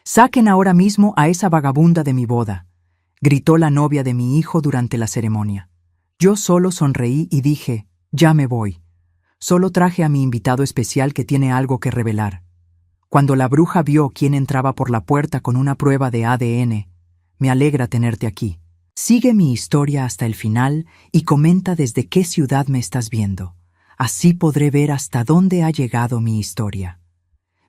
«Saquen ahora mismo a esa vagabunda de mi boda», gritó la novia de mi hijo durante la ceremonia. Yo solo sonreí y dije, «Ya me voy. Solo traje a mi invitado especial que tiene algo que revelar». Cuando la bruja vio quién entraba por la puerta con una prueba de ADN, «Me alegra tenerte aquí. Sigue mi historia hasta el final y comenta desde qué ciudad me estás viendo. Así podré ver hasta dónde ha llegado mi historia.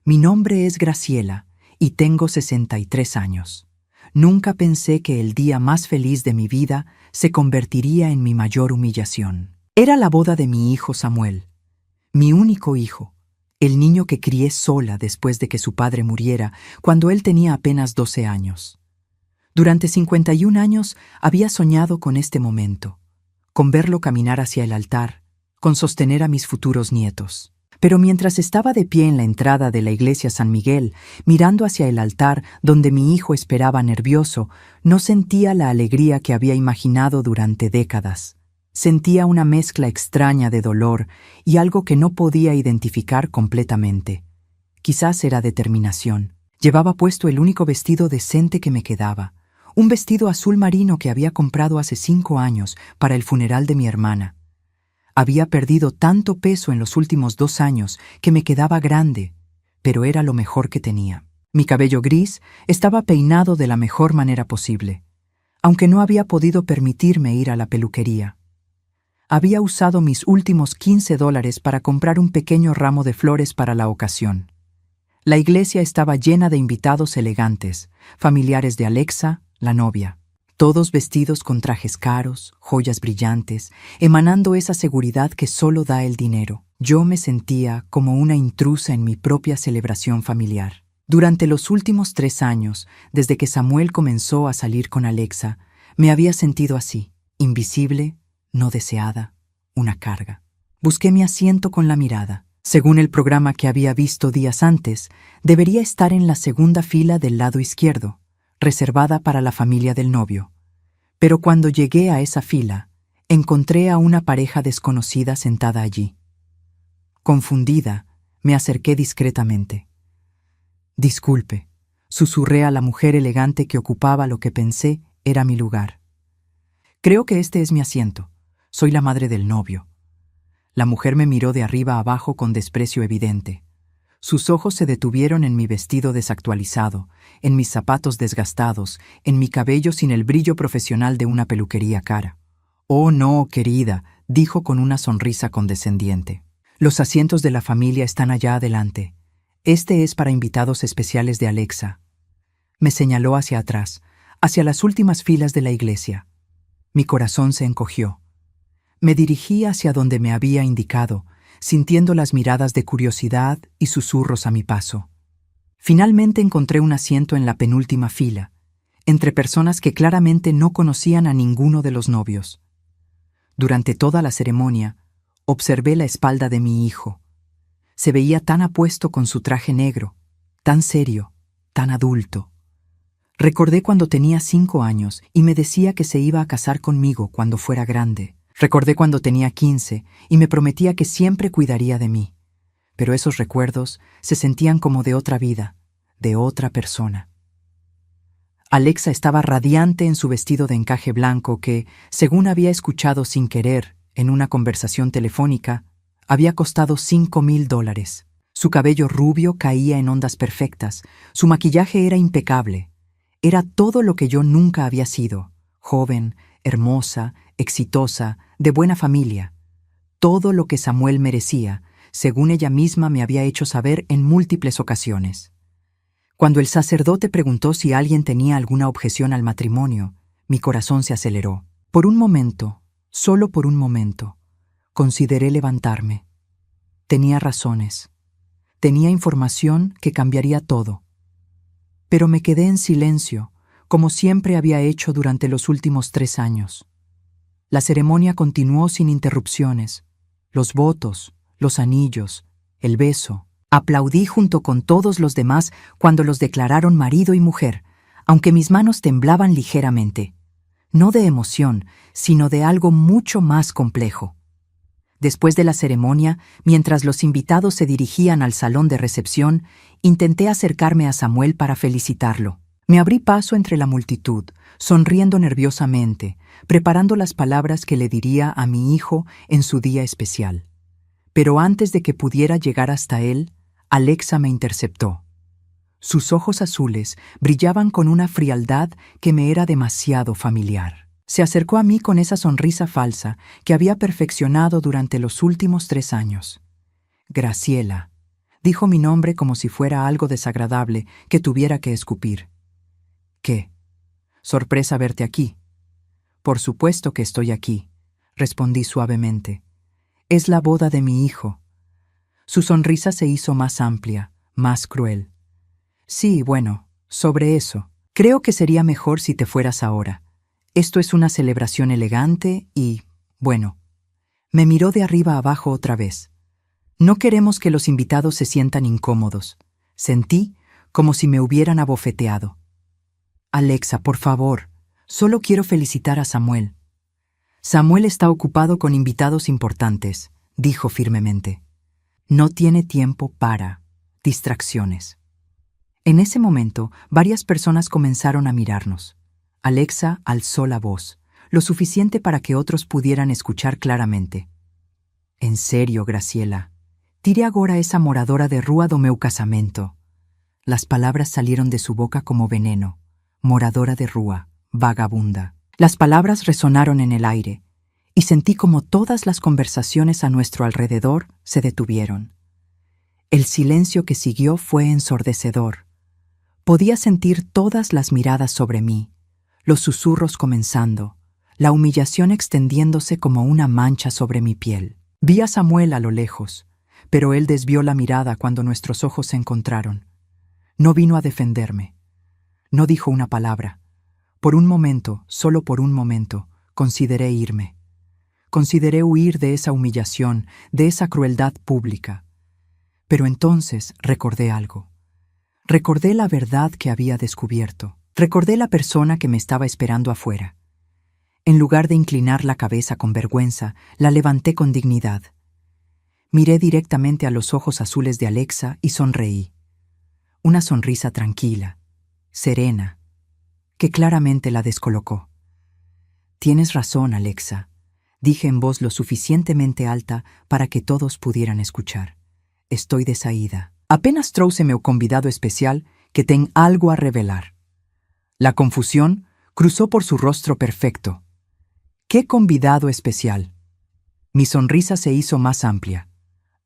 Mi nombre es Graciela y tengo 63 años. Nunca pensé que el día más feliz de mi vida se convertiría en mi mayor humillación. Era la boda de mi hijo Samuel, mi único hijo, el niño que crié sola después de que su padre muriera cuando él tenía apenas 12 años. Durante 51 años había soñado con este momento, con verlo caminar hacia el altar, con sostener a mis futuros nietos. Pero mientras estaba de pie en la entrada de la iglesia San Miguel, mirando hacia el altar donde mi hijo esperaba nervioso, no sentía la alegría que había imaginado durante décadas. Sentía una mezcla extraña de dolor y algo que no podía identificar completamente. Quizás era determinación. Llevaba puesto el único vestido decente que me quedaba, un vestido azul marino que había comprado hace 5 años para el funeral de mi hermana. Había perdido tanto peso en los últimos 2 años que me quedaba grande, pero era lo mejor que tenía. Mi cabello gris estaba peinado de la mejor manera posible, aunque no había podido permitirme ir a la peluquería. Había usado mis últimos $15 para comprar un pequeño ramo de flores para la ocasión. La iglesia estaba llena de invitados elegantes, familiares de Alexa, la novia. Todos vestidos con trajes caros, joyas brillantes, emanando esa seguridad que solo da el dinero. Yo me sentía como una intrusa en mi propia celebración familiar. Durante los últimos 3 años, desde que Samuel comenzó a salir con Alexa, me había sentido así, invisible, no deseada, una carga. Busqué mi asiento con la mirada. Según el programa que había visto días antes, debería estar en la segunda fila del lado izquierdo, reservada para la familia del novio. Pero cuando llegué a esa fila, encontré a una pareja desconocida sentada allí. Confundida, me acerqué discretamente. «Disculpe», susurré a la mujer elegante que ocupaba lo que pensé era mi lugar. «Creo que este es mi asiento. Soy la madre del novio». La mujer me miró de arriba a abajo con desprecio evidente. Sus ojos se detuvieron en mi vestido desactualizado, en mis zapatos desgastados, en mi cabello sin el brillo profesional de una peluquería cara. «Oh, no, querida», dijo con una sonrisa condescendiente. «Los asientos de la familia están allá adelante. Este es para invitados especiales de Alexa». Me señaló hacia atrás, hacia las últimas filas de la iglesia. Mi corazón se encogió. Me dirigí hacia donde me había indicado, sintiendo las miradas de curiosidad y susurros a mi paso. Finalmente encontré un asiento en la penúltima fila, entre personas que claramente no conocían a ninguno de los novios. Durante toda la ceremonia, observé la espalda de mi hijo. Se veía tan apuesto con su traje negro, tan serio, tan adulto. Recordé cuando tenía 5 años y me decía que se iba a casar conmigo cuando fuera grande. Recordé cuando tenía 15 y me prometía que siempre cuidaría de mí. Pero esos recuerdos se sentían como de otra vida, de otra persona. Alexa estaba radiante en su vestido de encaje blanco que, según había escuchado sin querer en una conversación telefónica, había costado $5,000. Su cabello rubio caía en ondas perfectas, su maquillaje era impecable. Era todo lo que yo nunca había sido, joven, hermosa, exitosa, de buena familia. Todo lo que Samuel merecía, según ella misma me había hecho saber en múltiples ocasiones. Cuando el sacerdote preguntó si alguien tenía alguna objeción al matrimonio, mi corazón se aceleró. Por un momento, solo por un momento, consideré levantarme. Tenía razones. Tenía información que cambiaría todo. Pero me quedé en silencio, como siempre había hecho durante los últimos 3 años. La ceremonia continuó sin interrupciones. Los votos, los anillos, el beso. Aplaudí junto con todos los demás cuando los declararon marido y mujer, aunque mis manos temblaban ligeramente. No de emoción, sino de algo mucho más complejo. Después de la ceremonia, mientras los invitados se dirigían al salón de recepción, intenté acercarme a Samuel para felicitarlo. Me abrí paso entre la multitud, sonriendo nerviosamente, preparando las palabras que le diría a mi hijo en su día especial. Pero antes de que pudiera llegar hasta él, Alexa me interceptó. Sus ojos azules brillaban con una frialdad que me era demasiado familiar. Se acercó a mí con esa sonrisa falsa que había perfeccionado durante los últimos 3 años. Graciela, dijo mi nombre como si fuera algo desagradable que tuviera que escupir. ¿Qué? Sorpresa verte aquí. Por supuesto que estoy aquí, respondí suavemente. Es la boda de mi hijo. Su sonrisa se hizo más amplia, más cruel. Sí, bueno, sobre eso. Creo que sería mejor si te fueras ahora. Esto es una celebración elegante y, bueno, me miró de arriba abajo otra vez. No queremos que los invitados se sientan incómodos. Sentí como si me hubieran abofeteado. Alexa, por favor, solo quiero felicitar a Samuel. Samuel está ocupado con invitados importantes, dijo firmemente. No tiene tiempo para distracciones. En ese momento, varias personas comenzaron a mirarnos. Alexa alzó la voz, lo suficiente para que otros pudieran escuchar claramente. En serio, Graciela, tire agora esa moradora de rúa do meu casamento. Las palabras salieron de su boca como veneno. Moradora de rúa, vagabunda. Las palabras resonaron en el aire, y sentí como todas las conversaciones a nuestro alrededor se detuvieron. El silencio que siguió fue ensordecedor. Podía sentir todas las miradas sobre mí, los susurros comenzando, la humillación extendiéndose como una mancha sobre mi piel. Vi a Samuel a lo lejos, pero él desvió la mirada cuando nuestros ojos se encontraron. No vino a defenderme. No dijo una palabra. Por un momento, solo por un momento, consideré irme. Consideré huir de esa humillación, de esa crueldad pública. Pero entonces recordé algo. Recordé la verdad que había descubierto. Recordé la persona que me estaba esperando afuera. En lugar de inclinar la cabeza con vergüenza, la levanté con dignidad. Miré directamente a los ojos azules de Alexa y sonreí. Una sonrisa tranquila, serena, que claramente la descolocó. Tienes razón, Alexa, dije en voz lo suficientemente alta para que todos pudieran escuchar. Estoy desaída. Apenas trouxe meu convidado especial que ten algo a revelar. La confusión cruzó por su rostro perfecto. ¿Qué convidado especial? Mi sonrisa se hizo más amplia.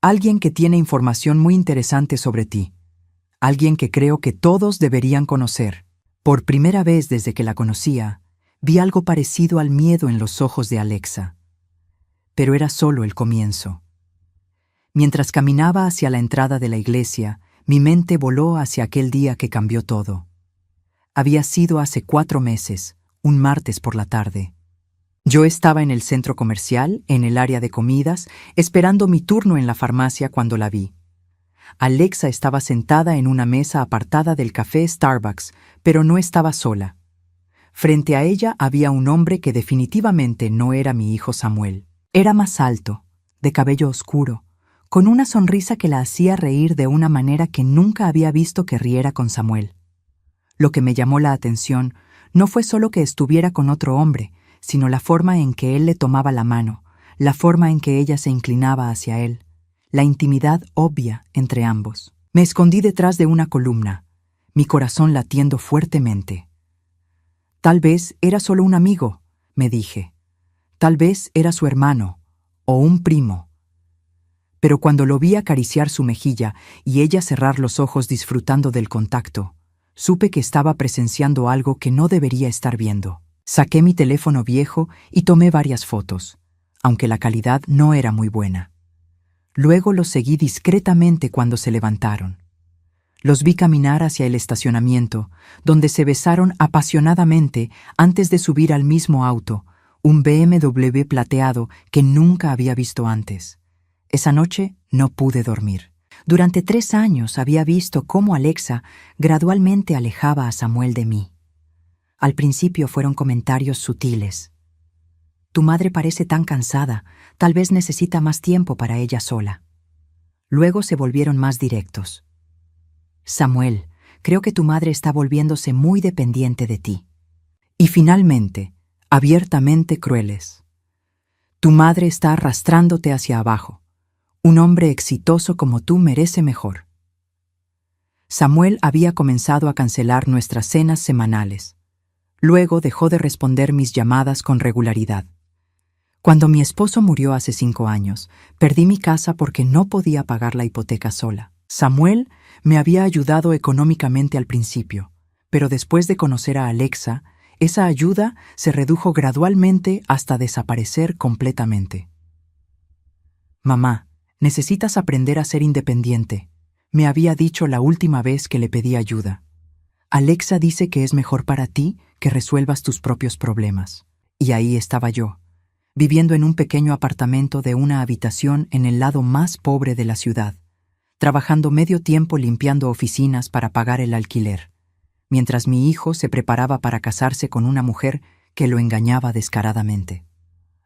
Alguien que tiene información muy interesante sobre ti. Alguien que creo que todos deberían conocer. Por primera vez desde que la conocía, vi algo parecido al miedo en los ojos de Alexa. Pero era solo el comienzo. Mientras caminaba hacia la entrada de la iglesia, mi mente voló hacia aquel día que cambió todo. Había sido hace 4 meses, un martes por la tarde. Yo estaba en el centro comercial, en el área de comidas, esperando mi turno en la farmacia cuando la vi. Alexa estaba sentada en una mesa apartada del café Starbucks, pero no estaba sola. Frente a ella había un hombre que definitivamente no era mi hijo Samuel. Era más alto, de cabello oscuro, con una sonrisa que la hacía reír de una manera que nunca había visto que riera con Samuel. Lo que me llamó la atención no fue solo que estuviera con otro hombre, sino la forma en que él le tomaba la mano, la forma en que ella se inclinaba hacia él, la intimidad obvia entre ambos. Me escondí detrás de una columna, mi corazón latiendo fuertemente. Tal vez era solo un amigo, me dije. Tal vez era su hermano o un primo. Pero cuando lo vi acariciar su mejilla y ella cerrar los ojos disfrutando del contacto, supe que estaba presenciando algo que no debería estar viendo. Saqué mi teléfono viejo y tomé varias fotos, aunque la calidad no era muy buena. Luego los seguí discretamente cuando se levantaron. Los vi caminar hacia el estacionamiento, donde se besaron apasionadamente antes de subir al mismo auto, un BMW plateado que nunca había visto antes. Esa noche no pude dormir. Durante 3 años había visto cómo Alexa gradualmente alejaba a Samuel de mí. Al principio fueron comentarios sutiles. Tu madre parece tan cansada, tal vez necesita más tiempo para ella sola. Luego se volvieron más directos. Samuel, creo que tu madre está volviéndose muy dependiente de ti. Y finalmente, abiertamente crueles. Tu madre está arrastrándote hacia abajo. Un hombre exitoso como tú merece mejor. Samuel había comenzado a cancelar nuestras cenas semanales. Luego dejó de responder mis llamadas con regularidad. Cuando mi esposo murió hace 5 años, perdí mi casa porque no podía pagar la hipoteca sola. Samuel me había ayudado económicamente al principio, pero después de conocer a Alexa, esa ayuda se redujo gradualmente hasta desaparecer completamente. Mamá, necesitas aprender a ser independiente, me había dicho la última vez que le pedí ayuda. Alexa dice que es mejor para ti que resuelvas tus propios problemas. Y ahí estaba yo, viviendo en un pequeño apartamento de una habitación en el lado más pobre de la ciudad, trabajando medio tiempo limpiando oficinas para pagar el alquiler, mientras mi hijo se preparaba para casarse con una mujer que lo engañaba descaradamente.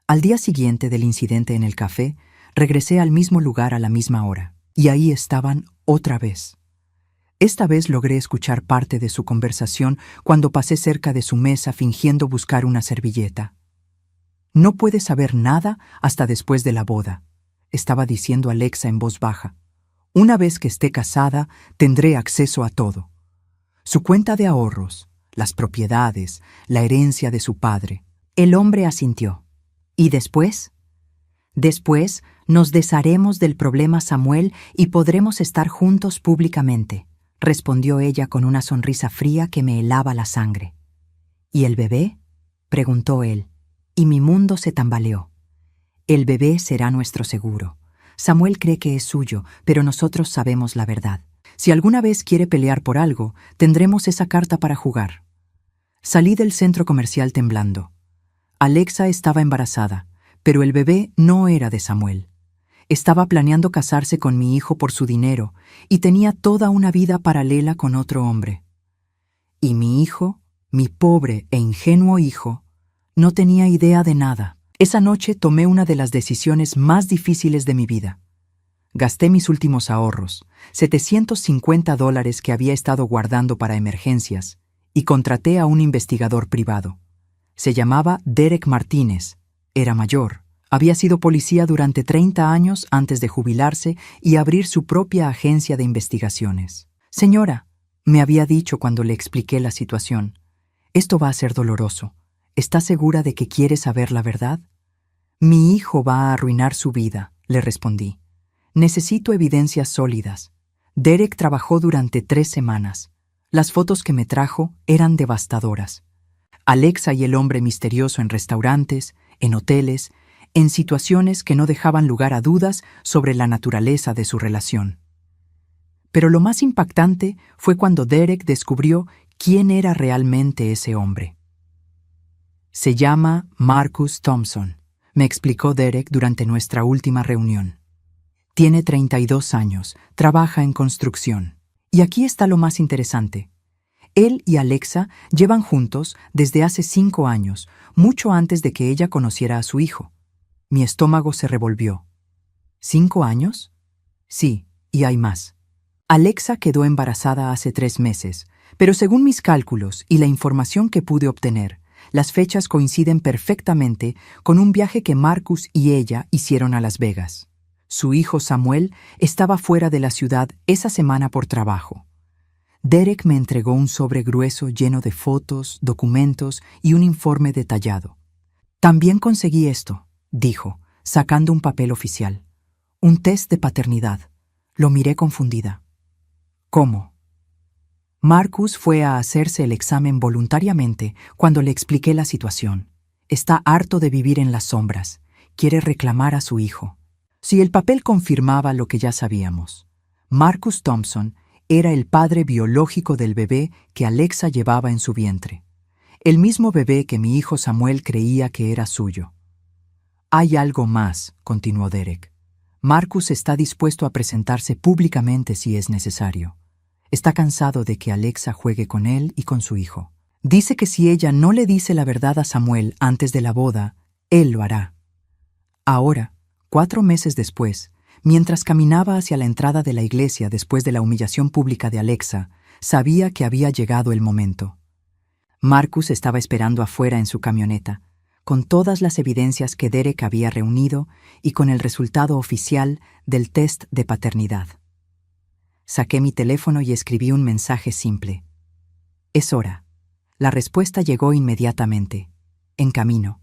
Al día siguiente del incidente en el café, regresé al mismo lugar a la misma hora, y ahí estaban otra vez. Esta vez logré escuchar parte de su conversación cuando pasé cerca de su mesa fingiendo buscar una servilleta. No puedes saber nada hasta después de la boda, estaba diciendo Alexa en voz baja. Una vez que esté casada, tendré acceso a todo. Su cuenta de ahorros, las propiedades, la herencia de su padre. El hombre asintió. ¿Y después? Después nos desharemos del problema, Samuel, y podremos estar juntos públicamente, respondió ella con una sonrisa fría que me helaba la sangre. ¿Y el bebé? Preguntó él, y mi mundo se tambaleó. El bebé será nuestro seguro. Samuel cree que es suyo, pero nosotros sabemos la verdad. Si alguna vez quiere pelear por algo, tendremos esa carta para jugar. Salí del centro comercial temblando. Alexa estaba embarazada, pero el bebé no era de Samuel. Estaba planeando casarse con mi hijo por su dinero y tenía toda una vida paralela con otro hombre. Y mi hijo, mi pobre e ingenuo hijo, no tenía idea de nada. Esa noche tomé una de las decisiones más difíciles de mi vida. Gasté mis últimos ahorros, $750 que había estado guardando para emergencias, y contraté a un investigador privado. Se llamaba Derek Martínez, era mayor, había sido policía durante 30 años antes de jubilarse y abrir su propia agencia de investigaciones. Señora, me había dicho cuando le expliqué la situación, esto va a ser doloroso. ¿Está segura de que quiere saber la verdad? Mi hijo va a arruinar su vida, le respondí. Necesito evidencias sólidas. Derek trabajó durante 3 semanas. Las fotos que me trajo eran devastadoras. Alexa y el hombre misterioso en restaurantes, en hoteles, en situaciones que no dejaban lugar a dudas sobre la naturaleza de su relación. Pero lo más impactante fue cuando Derek descubrió quién era realmente ese hombre. Se llama Marcus Thompson, me explicó Derek durante nuestra última reunión. Tiene 32 años, trabaja en construcción. Y aquí está lo más interesante. Él y Alexa llevan juntos desde hace 5 años, mucho antes de que ella conociera a su hijo. Mi estómago se revolvió. ¿5 años? Sí, y hay más. Alexa quedó embarazada hace 3 meses, pero según mis cálculos y la información que pude obtener, las fechas coinciden perfectamente con un viaje que Marcus y ella hicieron a Las Vegas. Su hijo Samuel estaba fuera de la ciudad esa semana por trabajo. Derek me entregó un sobre grueso lleno de fotos, documentos y un informe detallado. También conseguí esto, dijo, sacando un papel oficial. Un test de paternidad. Lo miré confundida. ¿Cómo? Marcus fue a hacerse el examen voluntariamente cuando le expliqué la situación. Está harto de vivir en las sombras. Quiere reclamar a su hijo. Si el papel confirmaba lo que ya sabíamos, Marcus Thompson era el padre biológico del bebé que Alexa llevaba en su vientre. El mismo bebé que mi hijo Samuel creía que era suyo. Hay algo más, continuó Derek. Marcus está dispuesto a presentarse públicamente si es necesario. Está cansado de que Alexa juegue con él y con su hijo. Dice que si ella no le dice la verdad a Samuel antes de la boda, Él lo hará. Ahora, 4 meses después, mientras caminaba hacia la entrada de la iglesia después de la humillación pública de Alexa, sabía que había llegado el momento. Marcus estaba esperando afuera en su camioneta, con todas las evidencias que Derek había reunido y con el resultado oficial del test de paternidad. Saqué mi teléfono y escribí un mensaje simple. Es hora. La respuesta llegó inmediatamente. En camino.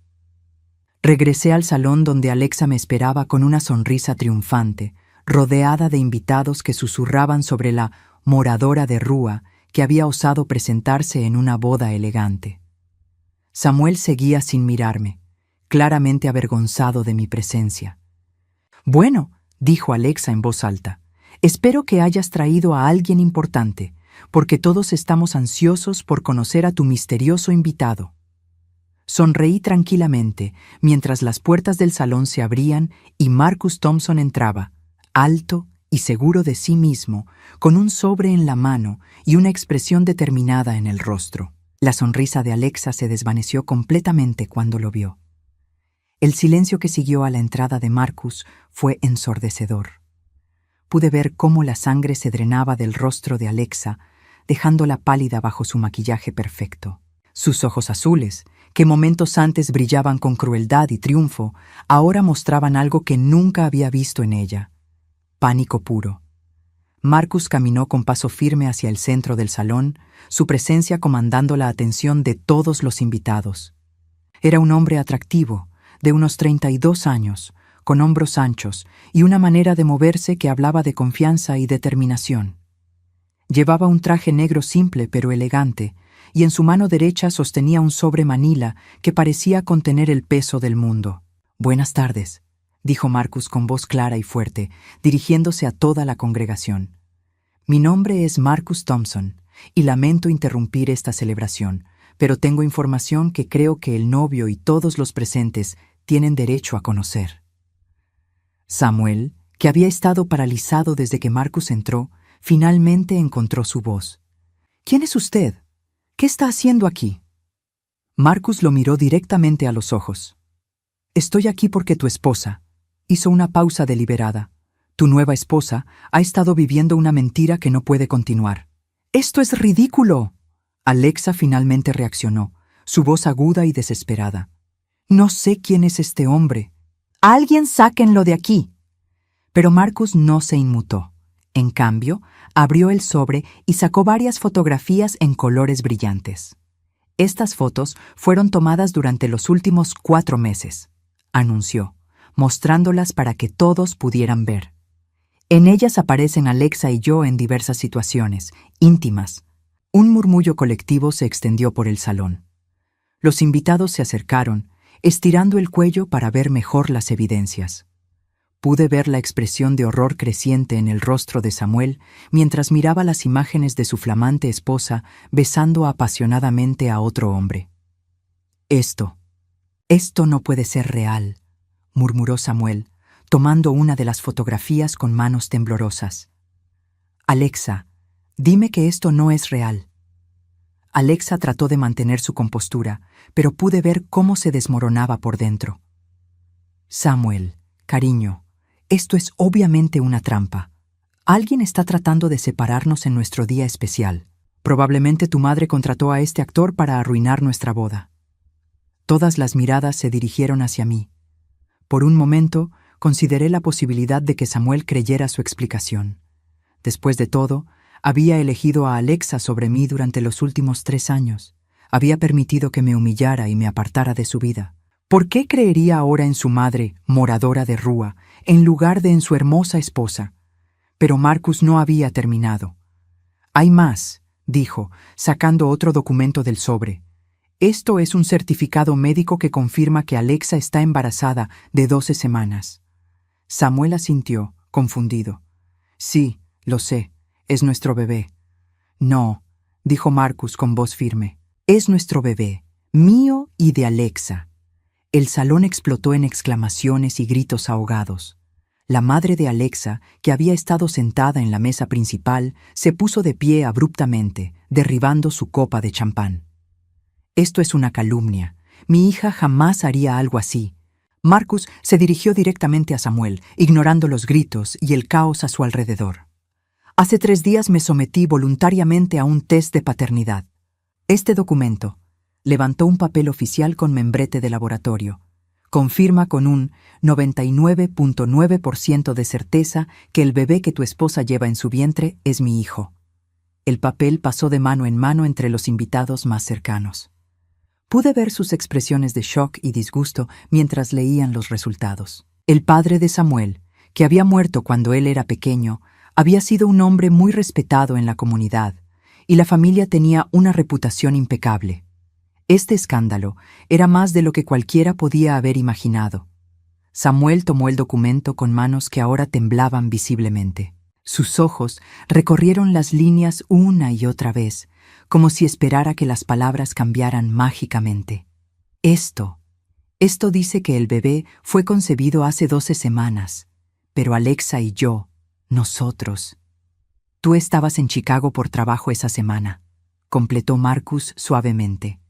Regresé al salón donde Alexa me esperaba con una sonrisa triunfante, rodeada de invitados que susurraban sobre la moradora de rúa que había osado presentarse en una boda elegante. Samuel seguía sin mirarme, claramente avergonzado de mi presencia. «Bueno», dijo Alexa en voz alta, «espero que hayas traído a alguien importante, porque todos estamos ansiosos por conocer a tu misterioso invitado». Sonreí tranquilamente mientras las puertas del salón se abrían y Marcus Thompson entraba, alto y seguro de sí mismo, con un sobre en la mano y una expresión determinada en el rostro. La sonrisa de Alexa se desvaneció completamente cuando lo vio. El silencio que siguió a la entrada de Marcus fue ensordecedor. Pude ver cómo la sangre se drenaba del rostro de Alexa, dejándola pálida bajo su maquillaje perfecto. Sus ojos azules, que momentos antes brillaban con crueldad y triunfo, ahora mostraban algo que nunca había visto en ella: pánico puro. Marcus caminó con paso firme hacia el centro del salón, su presencia comandando la atención de todos los invitados. Era un hombre atractivo, de unos 32 años, con hombros anchos y una manera de moverse que hablaba de confianza y determinación. Llevaba un traje negro simple pero elegante, y en su mano derecha sostenía un sobre manila que parecía contener el peso del mundo. «Buenas tardes», dijo Marcus con voz clara y fuerte, dirigiéndose a toda la congregación. «Mi nombre es Marcus Thompson, y lamento interrumpir esta celebración, pero tengo información que creo que el novio y todos los presentes tienen derecho a conocer». Samuel, que había estado paralizado desde que Marcus entró, finalmente encontró su voz. «¿Quién es usted? ¿Qué está haciendo aquí?» Marcus lo miró directamente a los ojos. «Estoy aquí porque tu esposa», hizo una pausa deliberada. «Tu nueva esposa ha estado viviendo una mentira que no puede continuar». «¡Esto es ridículo!», Alexa finalmente reaccionó, su voz aguda y desesperada. «No sé quién es este hombre». «¡Alguien sáquenlo de aquí!». Pero Marcus no se inmutó. En cambio, abrió el sobre y sacó varias fotografías en colores brillantes. «Estas fotos fueron tomadas durante los últimos 4 meses», anunció, mostrándolas para que todos pudieran ver. «En ellas aparecen Alexa y yo en diversas situaciones, íntimas». Un murmullo colectivo se extendió por el salón. Los invitados se acercaron, estirando el cuello para ver mejor las evidencias. Pude ver la expresión de horror creciente en el rostro de Samuel mientras miraba las imágenes de su flamante esposa besando apasionadamente a otro hombre. Esto no puede ser real», murmuró Samuel, tomando una de las fotografías con manos temblorosas. «Alexa, dime que esto no es real». Alexa trató de mantener su compostura, pero pude ver cómo se desmoronaba por dentro. «Samuel, cariño, esto es obviamente una trampa. Alguien está tratando de separarnos en nuestro día especial. Probablemente tu madre contrató a este actor para arruinar nuestra boda». Todas las miradas se dirigieron hacia mí. Por un momento, consideré la posibilidad de que Samuel creyera su explicación. Después de todo, había elegido a Alexa sobre mí durante los últimos 3 años. Había permitido que me humillara y me apartara de su vida. ¿Por qué creería ahora en su madre, moradora de rúa, en lugar de en su hermosa esposa? Pero Marcus no había terminado. «Hay más», dijo, sacando otro documento del sobre. «Esto es un certificado médico que confirma que Alexa está embarazada de 12 semanas». Samuel asintió, confundido. «Sí, lo sé, es nuestro bebé». «No», dijo Marcus con voz firme. «Es nuestro bebé, mío y de Alexa». El salón explotó en exclamaciones y gritos ahogados. La madre de Alexa, que había estado sentada en la mesa principal, se puso de pie abruptamente, derribando su copa de champán. «Esto es una calumnia. Mi hija jamás haría algo así», Marcus se dirigió directamente a Samuel, ignorando los gritos y el caos a su alrededor. Hace 3 días me sometí voluntariamente a un test de paternidad. Este documento, levantó un papel oficial con membrete de laboratorio, confirma con un 99.9% de certeza que el bebé que tu esposa lleva en su vientre es mi hijo. El papel pasó de mano en mano entre los invitados más cercanos. Pude ver sus expresiones de shock y disgusto mientras leían los resultados. El padre de Samuel, que había muerto cuando él era pequeño, había sido un hombre muy respetado en la comunidad, y la familia tenía una reputación impecable. Este escándalo era más de lo que cualquiera podía haber imaginado. Samuel tomó el documento con manos que ahora temblaban visiblemente. Sus ojos recorrieron las líneas una y otra vez, como si esperara que las palabras cambiaran mágicamente. Esto dice que el bebé fue concebido hace 12 semanas, pero Alexa y yo, nosotros. Tú estabas en Chicago por trabajo esa semana, completó Marcus suavemente.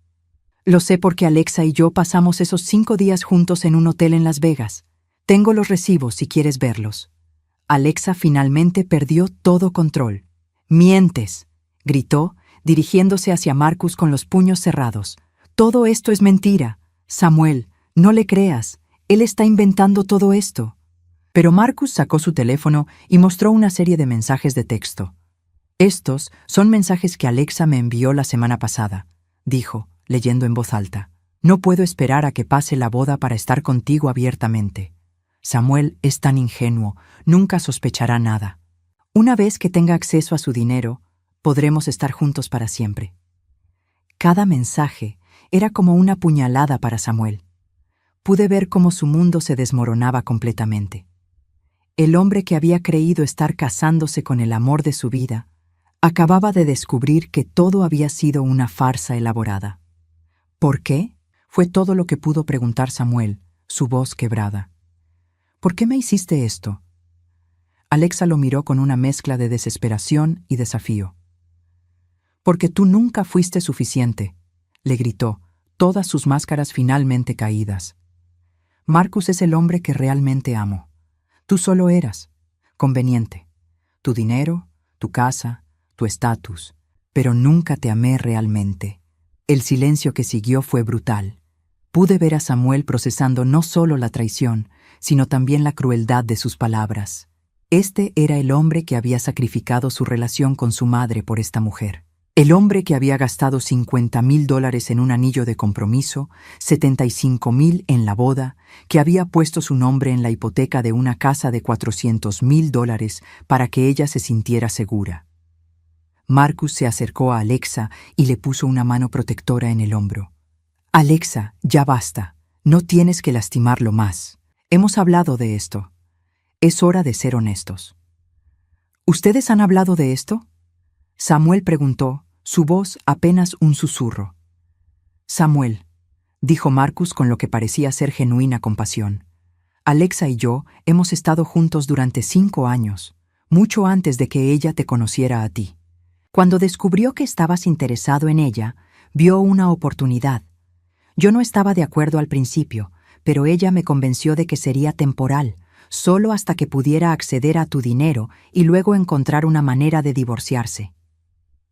Lo sé porque Alexa y yo pasamos esos 5 días juntos en un hotel en Las Vegas. Tengo los recibos si quieres verlos. Alexa finalmente perdió todo control. ¡Mientes!, gritó, dirigiéndose hacia Marcus con los puños cerrados. Todo esto es mentira. Samuel, no le creas. Él está inventando todo esto. Pero Marcus sacó su teléfono y mostró una serie de mensajes de texto. Estos son mensajes que Alexa me envió la semana pasada, dijo, leyendo en voz alta. No puedo esperar a que pase la boda para estar contigo abiertamente. Samuel es tan ingenuo, nunca sospechará nada. Una vez que tenga acceso a su dinero, podremos estar juntos para siempre. Cada mensaje era como una puñalada para Samuel. Pude ver cómo su mundo se desmoronaba completamente. El hombre que había creído estar casándose con el amor de su vida, acababa de descubrir que todo había sido una farsa elaborada. ¿Por qué? Fue todo lo que pudo preguntar Samuel, su voz quebrada. ¿Por qué me hiciste esto? Alexa lo miró con una mezcla de desesperación y desafío. Porque tú nunca fuiste suficiente, le gritó, todas sus máscaras finalmente caídas. Marcus es el hombre que realmente amo. Tú solo eras conveniente. Tu dinero, tu casa, tu estatus, pero nunca te amé realmente. El silencio que siguió fue brutal. Pude ver a Samuel procesando no solo la traición, sino también la crueldad de sus palabras. Este era el hombre que había sacrificado su relación con su madre por esta mujer. El hombre que había gastado $50,000 en un anillo de compromiso, $75,000 en la boda, que había puesto su nombre en la hipoteca de una casa de $400,000 para que ella se sintiera segura. Marcus se acercó a Alexa y le puso una mano protectora en el hombro. Alexa, ya basta. No tienes que lastimarlo más. Hemos hablado de esto. Es hora de ser honestos. ¿Ustedes han hablado de esto? Samuel preguntó, su voz apenas un susurro. Samuel, dijo Marcus con lo que parecía ser genuina compasión. Alexa y yo hemos estado juntos durante 5 años, mucho antes de que ella te conociera a ti. Cuando descubrió que estabas interesado en ella, vio una oportunidad. Yo no estaba de acuerdo al principio, pero ella me convenció de que sería temporal, solo hasta que pudiera acceder a tu dinero y luego encontrar una manera de divorciarse.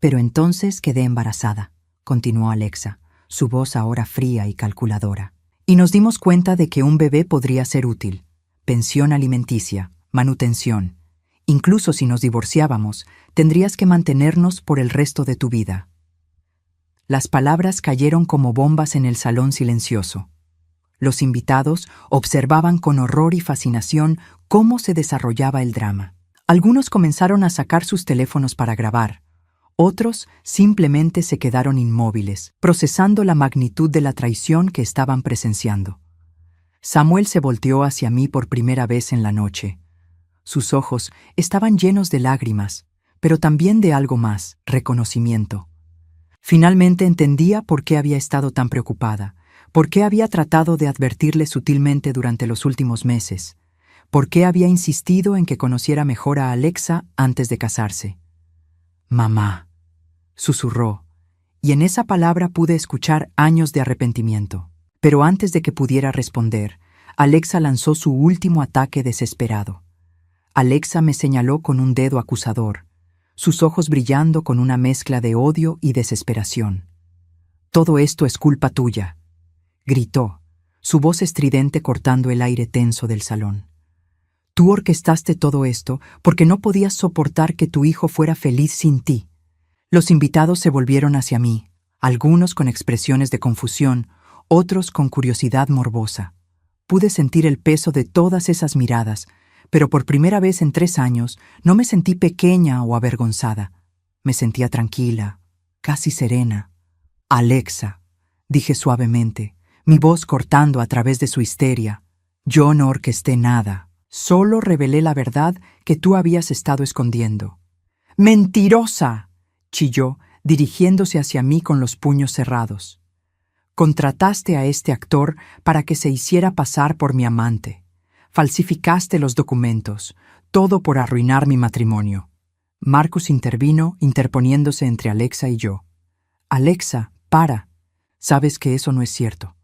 Pero entonces quedé embarazada, continuó Alexa, su voz ahora fría y calculadora. Y nos dimos cuenta de que un bebé podría ser útil. Pensión alimenticia, manutención. Incluso si nos divorciábamos, tendrías que mantenernos por el resto de tu vida. Las palabras cayeron como bombas en el salón silencioso. Los invitados observaban con horror y fascinación cómo se desarrollaba el drama. Algunos comenzaron a sacar sus teléfonos para grabar. Otros simplemente se quedaron inmóviles, procesando la magnitud de la traición que estaban presenciando. Samuel se volteó hacia mí por primera vez en la noche. Sus ojos estaban llenos de lágrimas, pero también de algo más, reconocimiento. Finalmente entendía por qué había estado tan preocupada, por qué había tratado de advertirle sutilmente durante los últimos meses, por qué había insistido en que conociera mejor a Alexa antes de casarse. «Mamá», susurró, y en esa palabra pude escuchar años de arrepentimiento. Pero antes de que pudiera responder, Alexa lanzó su último ataque desesperado. Alexa me señaló con un dedo acusador, sus ojos brillando con una mezcla de odio y desesperación. «Todo esto es culpa tuya», gritó, su voz estridente cortando el aire tenso del salón. «Tú orquestaste todo esto porque no podías soportar que tu hijo fuera feliz sin ti». Los invitados se volvieron hacia mí, algunos con expresiones de confusión, otros con curiosidad morbosa. Pude sentir el peso de todas esas miradas, pero por primera vez en 3 años no me sentí pequeña o avergonzada. Me sentía tranquila, casi serena. «Alexa», dije suavemente, mi voz cortando a través de su histeria. «Yo no orquesté nada. Solo revelé la verdad que tú habías estado escondiendo». «¡Mentirosa!», chilló, dirigiéndose hacia mí con los puños cerrados. «Contrataste a este actor para que se hiciera pasar por mi amante. Falsificaste los documentos, todo por arruinar mi matrimonio». Marcus intervino, interponiéndose entre Alexa y yo. «Alexa, para. Sabes que eso no es cierto.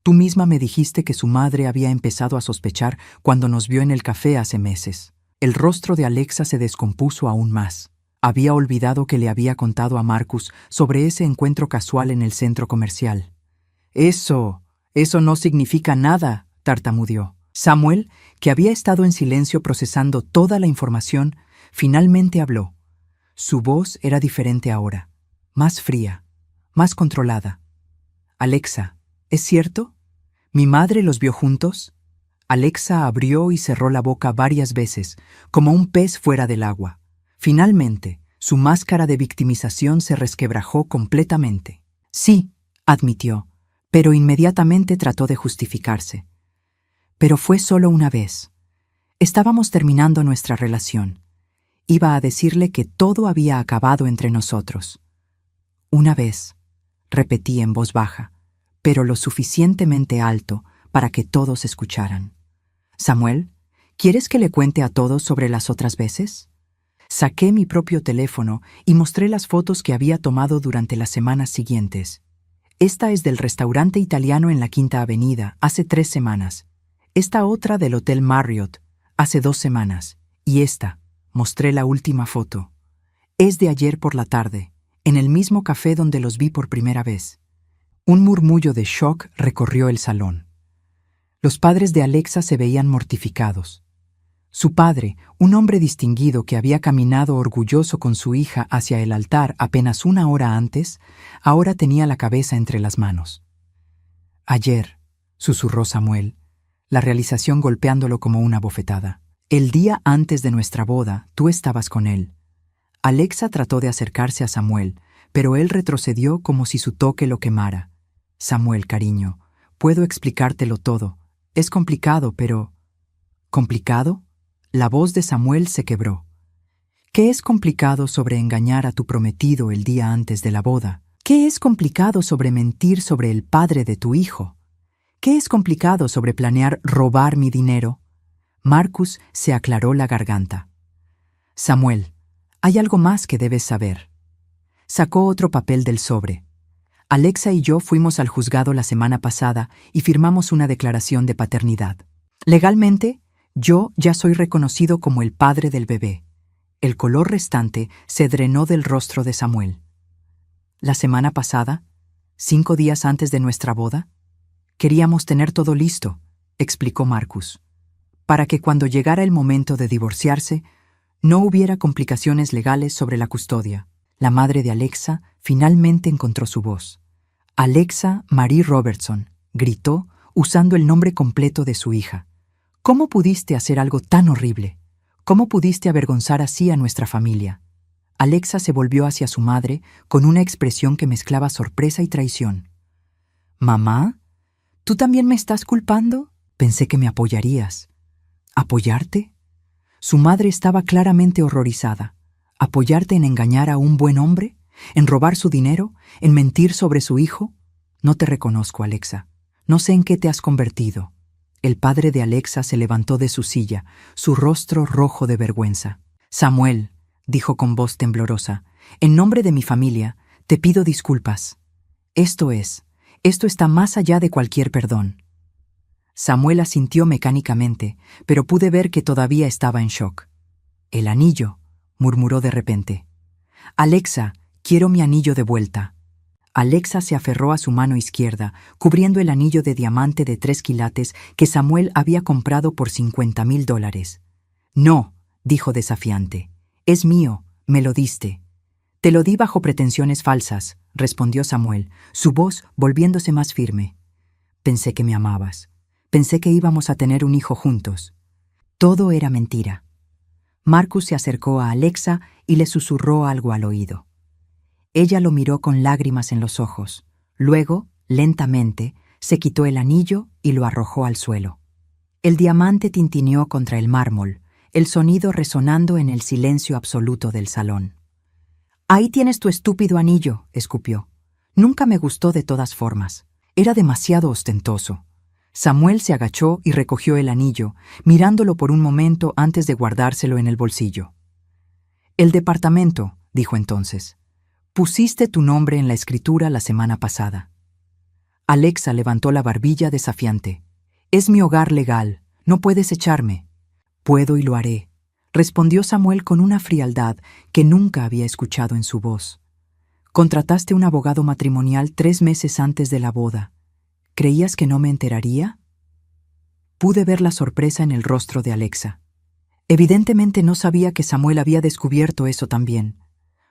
Tú misma me dijiste que su madre había empezado a sospechar cuando nos vio en el café hace meses». El rostro de Alexa se descompuso aún más. Había olvidado que le había contado a Marcus sobre ese encuentro casual en el centro comercial. Eso no significa nada», tartamudeó. Samuel, que había estado en silencio procesando toda la información, finalmente habló. Su voz era diferente ahora, más fría, más controlada. «Alexa, ¿es cierto? ¿Mi madre los vio juntos?». Alexa abrió y cerró la boca varias veces, como un pez fuera del agua. Finalmente, su máscara de victimización se resquebrajó completamente. «Sí», admitió, pero inmediatamente trató de justificarse. «Pero fue solo una vez. Estábamos terminando nuestra relación. Iba a decirle que todo había acabado entre nosotros». «Una vez», repetí en voz baja, pero lo suficientemente alto para que todos escucharan. «Samuel, ¿quieres que le cuente a todos sobre las otras veces?». Saqué mi propio teléfono y mostré las fotos que había tomado durante las semanas siguientes. «Esta es del restaurante italiano en la Quinta Avenida, hace 3 semanas. Esta otra del Hotel Marriott, hace 2 semanas. Y esta», mostré la última foto, «es de ayer por la tarde, en el mismo café donde los vi por primera vez». Un murmullo de shock recorrió el salón. Los padres de Alexa se veían mortificados. Su padre, un hombre distinguido que había caminado orgulloso con su hija hacia el altar apenas 1 hora antes, ahora tenía la cabeza entre las manos. «Ayer», susurró Samuel, la realización golpeándolo como una bofetada. «El día antes de nuestra boda, tú estabas con él». Alexa trató de acercarse a Samuel, pero él retrocedió como si su toque lo quemara. «Samuel, cariño, puedo explicártelo todo. Es complicado, pero...». «¿Complicado?». La voz de Samuel se quebró. «¿Qué es complicado sobre engañar a tu prometido el día antes de la boda? ¿Qué es complicado sobre mentir sobre el padre de tu hijo? ¿Qué es complicado sobre planear robar mi dinero?». Marcus se aclaró la garganta. «Samuel, hay algo más que debes saber». Sacó otro papel del sobre. «Alexa y yo fuimos al juzgado la semana pasada y firmamos una declaración de paternidad. Legalmente, yo ya soy reconocido como el padre del bebé». El color restante se drenó del rostro de Samuel. «La semana pasada, 5 días antes de nuestra boda, queríamos tener todo listo», explicó Marcus, «para que cuando llegara el momento de divorciarse, no hubiera complicaciones legales sobre la custodia». La madre de Alexa finalmente encontró su voz. «Alexa Marie Robertson», gritó, usando el nombre completo de su hija. «¿Cómo pudiste hacer algo tan horrible? ¿Cómo pudiste avergonzar así a nuestra familia?». Alexa se volvió hacia su madre con una expresión que mezclaba sorpresa y traición. «¿Mamá? ¿Tú también me estás culpando? Pensé que me apoyarías». «¿Apoyarte?». Su madre estaba claramente horrorizada. «¿Apoyarte en engañar a un buen hombre? ¿En robar su dinero? ¿En mentir sobre su hijo? No te reconozco, Alexa. No sé en qué te has convertido». El padre de Alexa se levantó de su silla, su rostro rojo de vergüenza. «Samuel», dijo con voz temblorosa, «en nombre de mi familia, te pido disculpas. Esto está más allá de cualquier perdón». Samuel asintió mecánicamente, pero pude ver que todavía estaba en shock. «El anillo», murmuró de repente. «Alexa, quiero mi anillo de vuelta». Alexa se aferró a su mano izquierda, cubriendo el anillo de diamante de 3 quilates que Samuel había comprado por $50,000. «No», dijo desafiante. «Es mío, me lo diste». «Te lo di bajo pretensiones falsas», respondió Samuel, su voz volviéndose más firme. «Pensé que me amabas. Pensé que íbamos a tener un hijo juntos». Todo era mentira. Marcus se acercó a Alexa y le susurró algo al oído. Ella lo miró con lágrimas en los ojos. Luego, lentamente, se quitó el anillo y lo arrojó al suelo. El diamante tintineó contra el mármol, el sonido resonando en el silencio absoluto del salón. «Ahí tienes tu estúpido anillo», escupió. «Nunca me gustó de todas formas. Era demasiado ostentoso». Samuel se agachó y recogió el anillo, mirándolo por un momento antes de guardárselo en el bolsillo. «El departamento», dijo entonces. «Pusiste tu nombre en la escritura la semana pasada». Alexa levantó la barbilla desafiante. «Es mi hogar legal. No puedes echarme». «Puedo y lo haré», respondió Samuel con una frialdad que nunca había escuchado en su voz. «Contrataste un abogado matrimonial 3 meses antes de la boda. ¿Creías que no me enteraría?» Pude ver la sorpresa en el rostro de Alexa. Evidentemente no sabía que Samuel había descubierto eso también.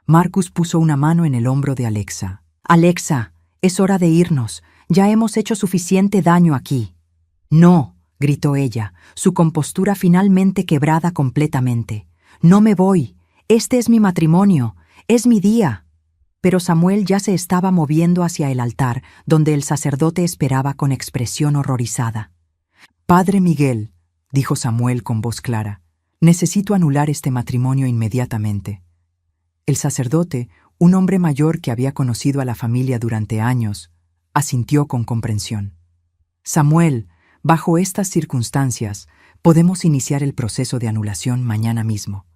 Marcus puso una mano en el hombro de Alexa. «Alexa, es hora de irnos. Ya hemos hecho suficiente daño aquí». «No», gritó ella, su compostura finalmente quebrada completamente. «No me voy. Este es mi matrimonio. Es mi día». Pero Samuel ya se estaba moviendo hacia el altar, donde el sacerdote esperaba con expresión horrorizada. «Padre Miguel», dijo Samuel con voz clara, «necesito anular este matrimonio inmediatamente». El sacerdote, un hombre mayor que había conocido a la familia durante años, asintió con comprensión. «Samuel, bajo estas circunstancias, podemos iniciar el proceso de anulación mañana mismo.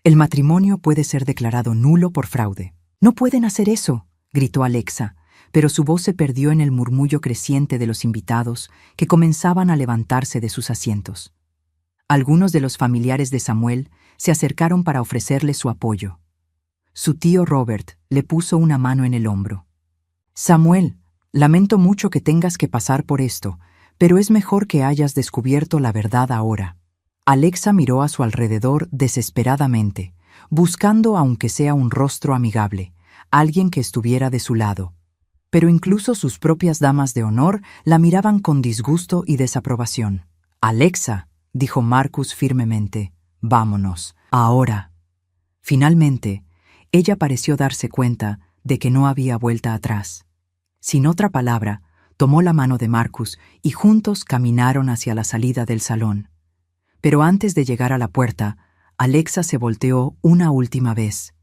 El matrimonio puede ser declarado nulo por fraude». «No pueden hacer eso», gritó Alexa, pero su voz se perdió en el murmullo creciente de los invitados que comenzaban a levantarse de sus asientos. Algunos de los familiares de Samuel se acercaron para ofrecerle su apoyo. Su tío Robert le puso una mano en el hombro. «Samuel, lamento mucho que tengas que pasar por esto, pero es mejor que hayas descubierto la verdad ahora». Alexa miró a su alrededor desesperadamente, buscando aunque sea un rostro amigable, alguien que estuviera de su lado. Pero incluso sus propias damas de honor la miraban con disgusto y desaprobación. «Alexa», dijo Marcus firmemente, «vámonos, ahora». Finalmente, ella pareció darse cuenta de que no había vuelta atrás. Sin otra palabra, tomó la mano de Marcus y juntos caminaron hacia la salida del salón. Pero antes de llegar a la puerta, Alexa se volteó una última vez.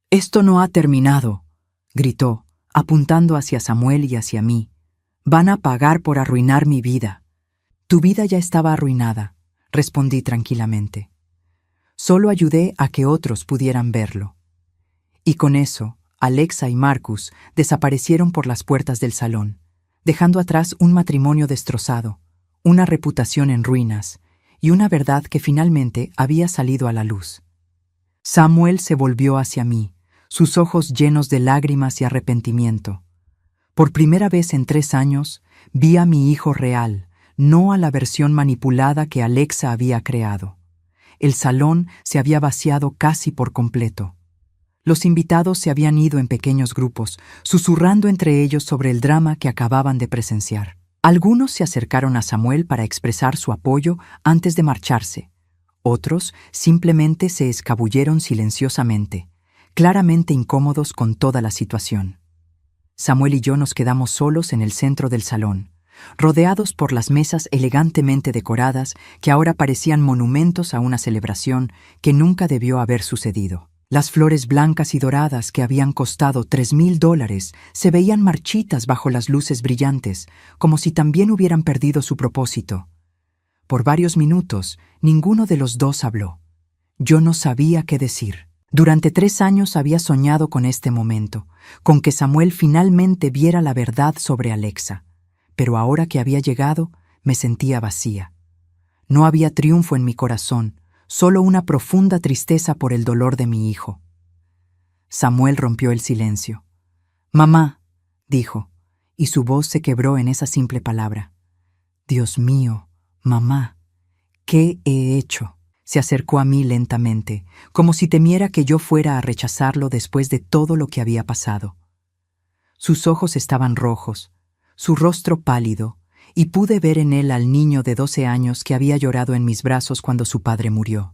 «Esto no ha terminado», gritó, apuntando hacia Samuel y hacia mí. «Van a pagar por arruinar mi vida». «Tu vida ya estaba arruinada», respondí tranquilamente. «Solo ayudé a que otros pudieran verlo». Y con eso, Alexa y Marcus desaparecieron por las puertas del salón, dejando atrás un matrimonio destrozado, una reputación en ruinas y una verdad que finalmente había salido a la luz. Samuel se volvió hacia mí, sus ojos llenos de lágrimas y arrepentimiento. Por primera vez en 3 años, vi a mi hijo real, no a la versión manipulada que Alexa había creado. El salón se había vaciado casi por completo. Los invitados se habían ido en pequeños grupos, susurrando entre ellos sobre el drama que acababan de presenciar. Algunos se acercaron a Samuel para expresar su apoyo antes de marcharse. Otros simplemente se escabulleron silenciosamente, claramente incómodos con toda la situación. Samuel y yo nos quedamos solos en el centro del salón, rodeados por las mesas elegantemente decoradas que ahora parecían monumentos a una celebración que nunca debió haber sucedido. Las flores blancas y doradas que habían costado $3,000 se veían marchitas bajo las luces brillantes, como si también hubieran perdido su propósito. Por varios minutos, ninguno de los dos habló. Yo no sabía qué decir. Durante 3 años había soñado con este momento, con que Samuel finalmente viera la verdad sobre Alexa. Pero ahora que había llegado, Me sentía vacía. No había triunfo en mi corazón, solo una profunda tristeza por el dolor de mi hijo. Samuel rompió el silencio. «Mamá», dijo, y su voz se quebró en esa simple palabra. «Dios mío, mamá, ¿qué he hecho?». Se acercó a mí lentamente, como si temiera que yo fuera a rechazarlo después de todo lo que había pasado. Sus ojos estaban rojos, su rostro pálido, y pude ver en él al niño de 12 años que había llorado en mis brazos cuando su padre murió.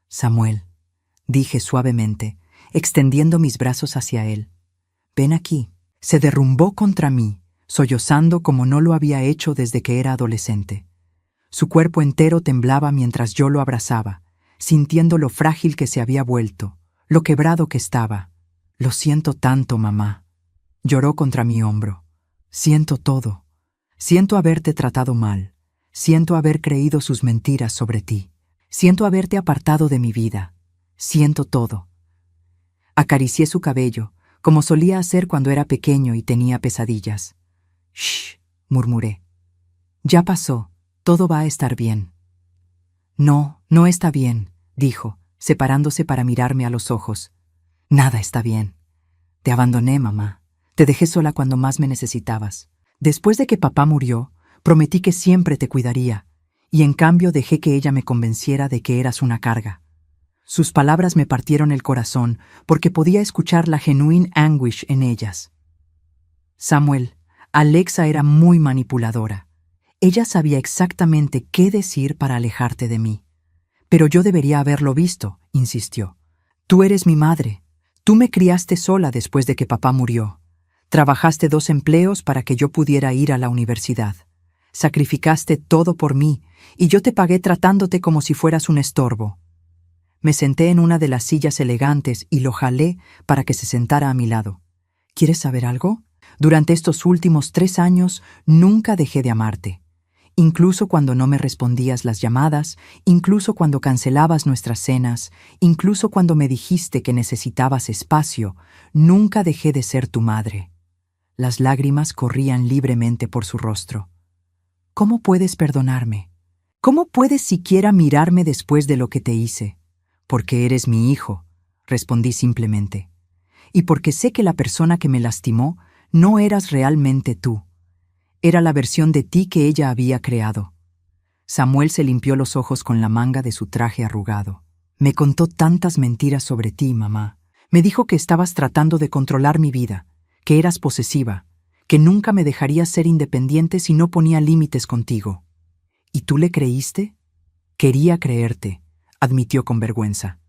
«Samuel», dije suavemente, extendiendo mis brazos hacia él. «Ven aquí». Se derrumbó contra mí, sollozando como no lo había hecho desde que era adolescente. Su cuerpo entero temblaba mientras yo lo abrazaba, sintiendo lo frágil que se había vuelto, lo quebrado que estaba. «Lo siento tanto, mamá». Lloró contra mi hombro. «Siento todo. Siento haberte tratado mal. Siento haber creído sus mentiras sobre ti. Siento haberte apartado de mi vida. Siento todo». Acaricié su cabello, como solía hacer cuando era pequeño y tenía pesadillas. «Shh», murmuré. «Ya pasó. Todo va a estar bien». «No, no está bien», dijo, separándose para mirarme a los ojos. «Nada está bien. Te abandoné, mamá. Te dejé sola cuando más me necesitabas. Después de que papá murió, prometí que siempre te cuidaría, y en cambio dejé que ella me convenciera de que eras una carga». Sus palabras me partieron el corazón porque podía escuchar la genuine anguish en ellas. «Samuel, Alexa era muy manipuladora. Ella sabía exactamente qué decir para alejarte de mí. Pero yo debería haberlo visto», insistió. «Tú eres mi madre. Tú me criaste sola después de que papá murió. Trabajaste 2 empleos para que yo pudiera ir a la universidad. Sacrificaste todo por mí y yo te pagué tratándote como si fueras un estorbo». Me senté en una de las sillas elegantes y lo jalé para que se sentara a mi lado. «¿Quieres saber algo? Durante estos últimos 3 años nunca dejé de amarte. Incluso cuando no me respondías las llamadas, incluso cuando cancelabas nuestras cenas, incluso cuando me dijiste que necesitabas espacio, nunca dejé de ser tu madre». Las lágrimas corrían libremente por su rostro. «¿Cómo puedes perdonarme? ¿Cómo puedes siquiera mirarme después de lo que te hice?». «Porque eres mi hijo», respondí simplemente. «Y porque sé que la persona que me lastimó no eras realmente tú. Era la versión de ti que ella había creado». Samuel se limpió los ojos con la manga de su traje arrugado. «Me contó tantas mentiras sobre ti, mamá. Me dijo que estabas tratando de controlar mi vida, que eras posesiva, que nunca me dejarías ser independiente si no ponía límites contigo. ¿Y tú le creíste?». «Quería creerte», admitió con vergüenza.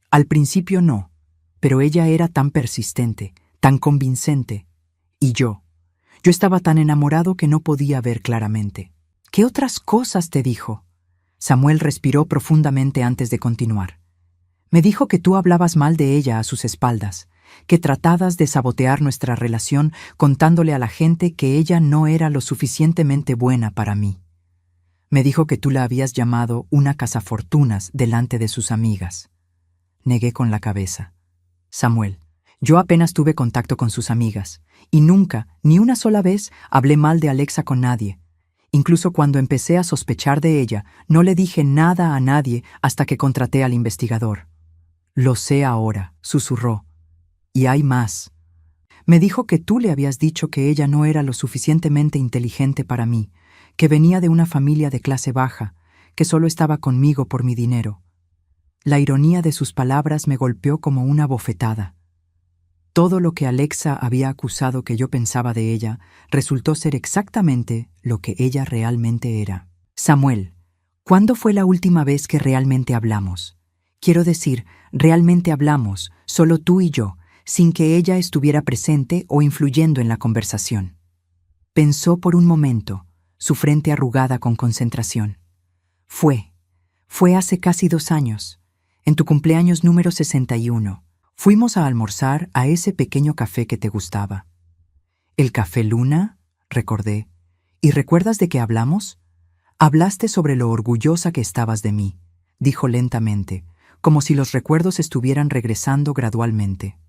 «Al principio no, pero ella era tan persistente, tan convincente. Y yo estaba tan enamorado que no podía ver claramente». «¿Qué otras cosas te dijo?». Samuel respiró profundamente antes de continuar. «Me dijo que tú hablabas mal de ella a sus espaldas, que tratabas de sabotear nuestra relación contándole a la gente que ella no era lo suficientemente buena para mí. Me dijo que tú la habías llamado una cazafortunas delante de sus amigas». Negué con la cabeza. «Samuel, yo apenas tuve contacto con sus amigas, y nunca, ni una sola vez, hablé mal de Alexa con nadie. Incluso cuando empecé a sospechar de ella, no le dije nada a nadie hasta que contraté al investigador». «Lo sé ahora», susurró. «Y hay más. Me dijo que tú le habías dicho que ella no era lo suficientemente inteligente para mí, que venía de una familia de clase baja, que solo estaba conmigo por mi dinero». La ironía de sus palabras me golpeó como una bofetada. Todo lo que Alexa había acusado que yo pensaba de ella resultó ser exactamente lo que ella realmente era. «Samuel, ¿cuándo fue la última vez que realmente hablamos? Quiero decir, realmente hablamos, solo tú y yo, sin que ella estuviera presente o influyendo en la conversación». Pensó por un momento, su frente arrugada con concentración. Fue hace casi 2 años, en tu cumpleaños número 61. Fuimos a almorzar a ese pequeño café que te gustaba». «¿El Café Luna?», recordé. «¿Y recuerdas de qué hablamos?». «Hablaste sobre lo orgullosa que estabas de mí», dijo lentamente, como si los recuerdos estuvieran regresando gradualmente.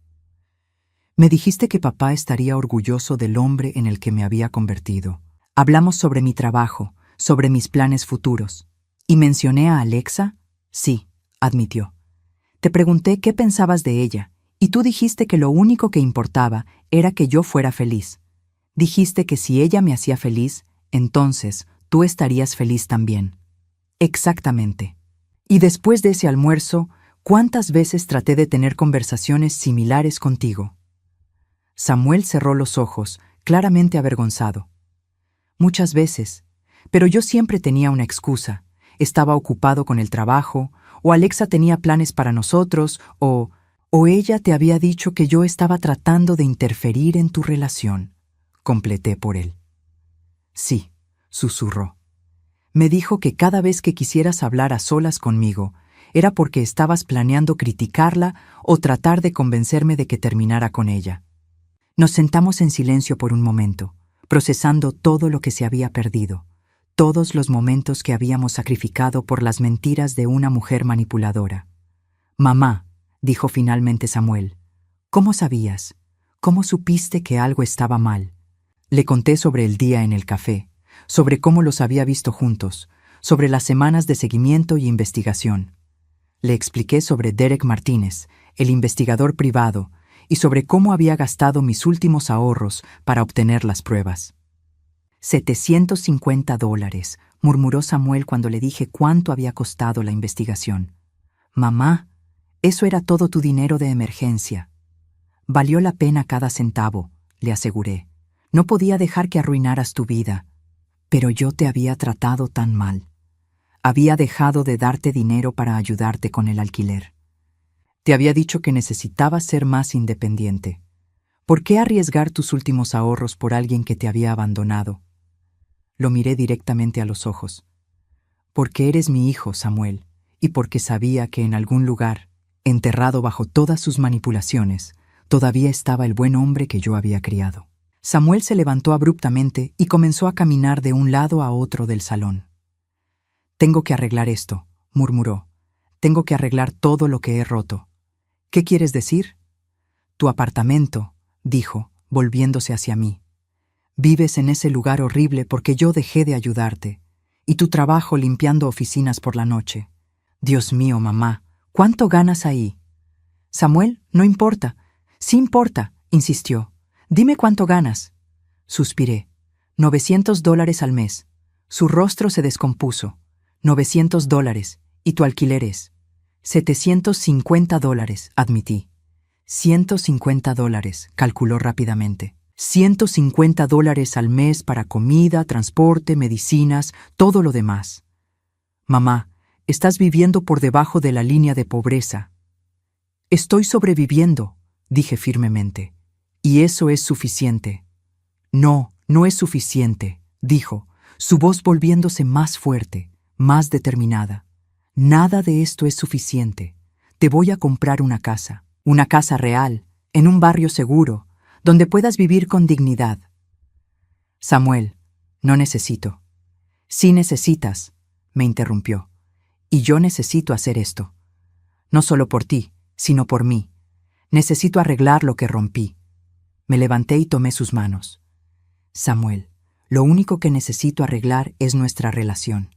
«Me dijiste que papá estaría orgulloso del hombre en el que me había convertido. Hablamos sobre mi trabajo, sobre mis planes futuros. ¿Y mencioné a Alexa? Sí, admitió. Te pregunté qué pensabas de ella, y tú dijiste que lo único que importaba era que yo fuera feliz. Dijiste que si ella me hacía feliz, entonces tú estarías feliz también. Exactamente. Y después de ese almuerzo, ¿cuántas veces traté de tener conversaciones similares contigo? Samuel cerró los ojos, claramente avergonzado. Muchas veces, pero yo siempre tenía una excusa. Estaba ocupado con el trabajo, o Alexa tenía planes para nosotros, o ella te había dicho que yo estaba tratando de interferir en tu relación. Completé por él. Sí, susurró. Me dijo que cada vez que quisieras hablar a solas conmigo, era porque estabas planeando criticarla o tratar de convencerme de que terminara con ella. Nos sentamos en silencio por un momento, procesando todo lo que se había perdido, todos los momentos que habíamos sacrificado por las mentiras de una mujer manipuladora. Mamá, dijo finalmente Samuel, ¿cómo sabías? ¿Cómo supiste que algo estaba mal? Le conté sobre el día en el café, sobre cómo los había visto juntos, sobre las semanas de seguimiento y investigación. Le expliqué sobre Derek Martínez, el investigador privado, y sobre cómo había gastado mis últimos ahorros para obtener las pruebas. $750, murmuró Samuel cuando le dije cuánto había costado la investigación. Mamá, eso era todo tu dinero de emergencia. Valió la pena cada centavo, le aseguré. No podía dejar que arruinaras tu vida. Pero yo te había tratado tan mal. Había dejado de darte dinero para ayudarte con el alquiler. Te había dicho que necesitabas ser más independiente. ¿Por qué arriesgar tus últimos ahorros por alguien que te había abandonado? Lo miré directamente a los ojos. Porque eres mi hijo, Samuel, y porque sabía que en algún lugar, enterrado bajo todas sus manipulaciones, todavía estaba el buen hombre que yo había criado. Samuel se levantó abruptamente y comenzó a caminar de un lado a otro del salón. Tengo que arreglar esto, murmuró. Tengo que arreglar todo lo que he roto. ¿Qué quieres decir? Tu apartamento, dijo, volviéndose hacia mí. Vives en ese lugar horrible porque yo dejé de ayudarte. Y tu trabajo limpiando oficinas por la noche. Dios mío, mamá, ¿cuánto ganas ahí? Samuel, no importa. Sí importa, insistió. Dime cuánto ganas. Suspiré. $900 al mes. Su rostro se descompuso. $900. ¿Y tu alquiler es? $750, admití. $150, calculó rápidamente. $150 al mes para comida, transporte, medicinas, todo lo demás. Mamá, estás viviendo por debajo de la línea de pobreza. Estoy sobreviviendo, dije firmemente. Y eso es suficiente. No, no es suficiente, dijo, su voz volviéndose más fuerte, más determinada. Nada de esto es suficiente. Te voy a comprar una casa real, en un barrio seguro, donde puedas vivir con dignidad. Samuel, no necesito. Sí necesitas, me interrumpió. Y yo necesito hacer esto. No solo por ti, sino por mí. Necesito arreglar lo que rompí. Me levanté y tomé sus manos. Samuel, lo único que necesito arreglar es nuestra relación.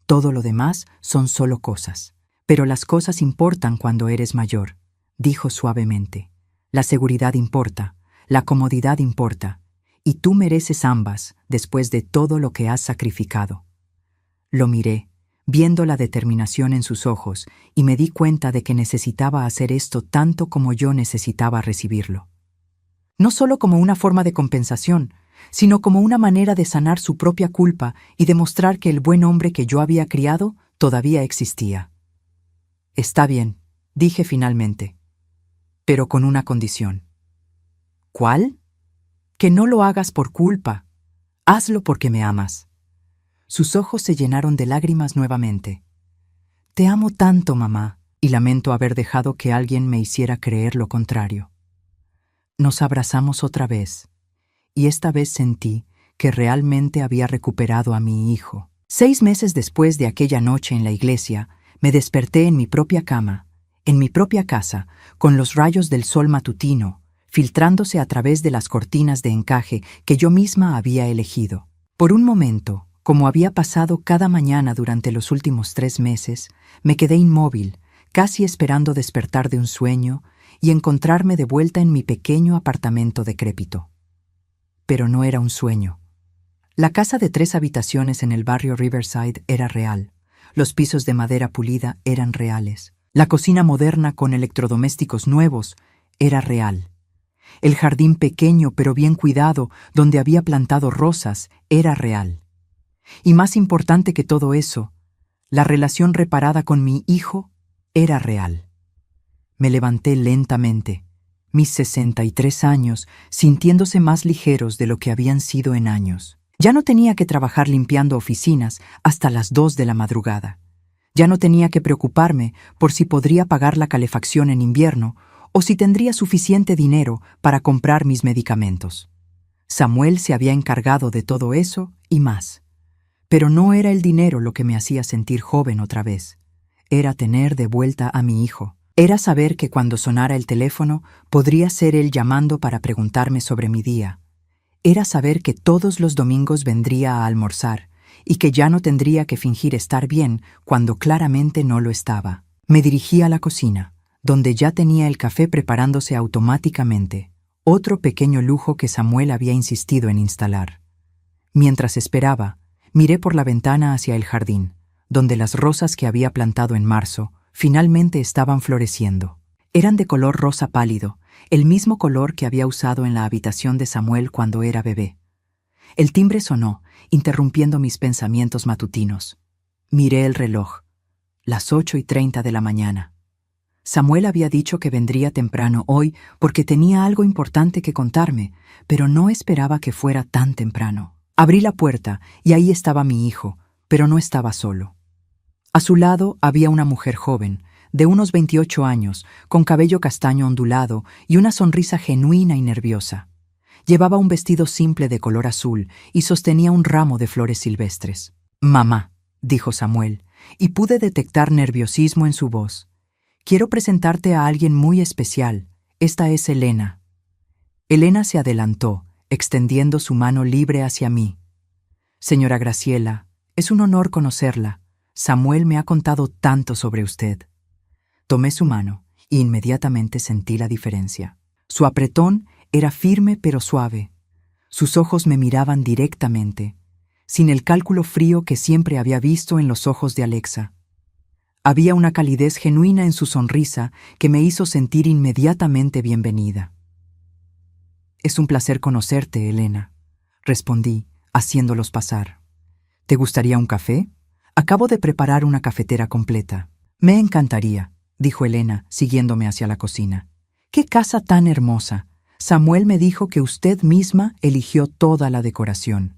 Todo lo demás son solo cosas. Pero las cosas importan cuando eres mayor, dijo suavemente. La seguridad importa, la comodidad importa, y tú mereces ambas después de todo lo que has sacrificado. Lo miré, viendo la determinación en sus ojos, y me di cuenta de que necesitaba hacer esto tanto como yo necesitaba recibirlo. No solo como una forma de compensación, sino como una manera de sanar su propia culpa y demostrar que el buen hombre que yo había criado todavía existía. Está bien, dije finalmente, pero con una condición. ¿Cuál? Que no lo hagas por culpa. Hazlo porque me amas. Sus ojos se llenaron de lágrimas nuevamente. Te amo tanto, mamá, y lamento haber dejado que alguien me hiciera creer lo contrario. Nos abrazamos otra vez, y esta vez sentí que realmente había recuperado a mi hijo. 6 meses después de aquella noche en la iglesia, me desperté en mi propia cama, en mi propia casa, con los rayos del sol matutino, filtrándose a través de las cortinas de encaje que yo misma había elegido. Por un momento, Como había pasado cada mañana durante los últimos 3 meses, me quedé inmóvil, casi esperando despertar de un sueño y encontrarme de vuelta en mi pequeño apartamento decrépito. Pero no era un sueño. La casa de 3 habitaciones en el barrio Riverside era real. Los pisos de madera pulida eran reales. La cocina moderna con electrodomésticos nuevos era real. El jardín pequeño pero bien cuidado, donde había plantado rosas, era real. Y más importante que todo eso, la relación reparada con mi hijo era real. Me levanté lentamente, mis 63 años sintiéndose más ligeros de lo que habían sido en años. Ya no tenía que trabajar limpiando oficinas hasta las 2 de la madrugada. Ya no tenía que preocuparme por si podría pagar la calefacción en invierno o si tendría suficiente dinero para comprar mis medicamentos. Samuel se había encargado de todo eso y más. Pero no era el dinero lo que me hacía sentir joven otra vez. Era tener de vuelta a mi hijo. Era saber que cuando sonara el teléfono podría ser él llamando para preguntarme sobre mi día. Era saber que todos los domingos vendría a almorzar y que ya no tendría que fingir estar bien cuando claramente no lo estaba. Me dirigí a la cocina, donde ya tenía el café preparándose automáticamente, otro pequeño lujo que Samuel había insistido en instalar. Mientras esperaba, miré por la ventana hacia el jardín, donde las rosas que había plantado en marzo finalmente estaban floreciendo. Eran de color rosa pálido, el mismo color que había usado en la habitación de Samuel cuando era bebé. El timbre sonó, interrumpiendo mis pensamientos matutinos. Miré el reloj. Las 8:30 de la mañana. Samuel había dicho que vendría temprano hoy porque tenía algo importante que contarme, pero no esperaba que fuera tan temprano. Abrí la puerta y ahí estaba mi hijo, pero no estaba solo. A su lado había una mujer joven, de unos 28 años, con cabello castaño ondulado y una sonrisa genuina y nerviosa. Llevaba un vestido simple de color azul y sostenía un ramo de flores silvestres. «Mamá», dijo Samuel, y pude detectar nerviosismo en su voz. «Quiero presentarte a alguien muy especial. Esta es Elena». Elena se adelantó, extendiendo su mano libre hacia mí. «Señora Graciela, es un honor conocerla. Samuel me ha contado tanto sobre usted». Tomé su mano e inmediatamente sentí la diferencia. Su apretón era firme pero suave. Sus ojos me miraban directamente, sin el cálculo frío que siempre había visto en los ojos de Alexa. Había una calidez genuina en su sonrisa que me hizo sentir inmediatamente bienvenida. «Es un placer conocerte, Elena», respondí, haciéndolos pasar. «¿Te gustaría un café? Acabo de preparar una cafetera completa». «Me encantaría», dijo Elena, siguiéndome hacia la cocina. «¡Qué casa tan hermosa! Samuel me dijo que usted misma eligió toda la decoración».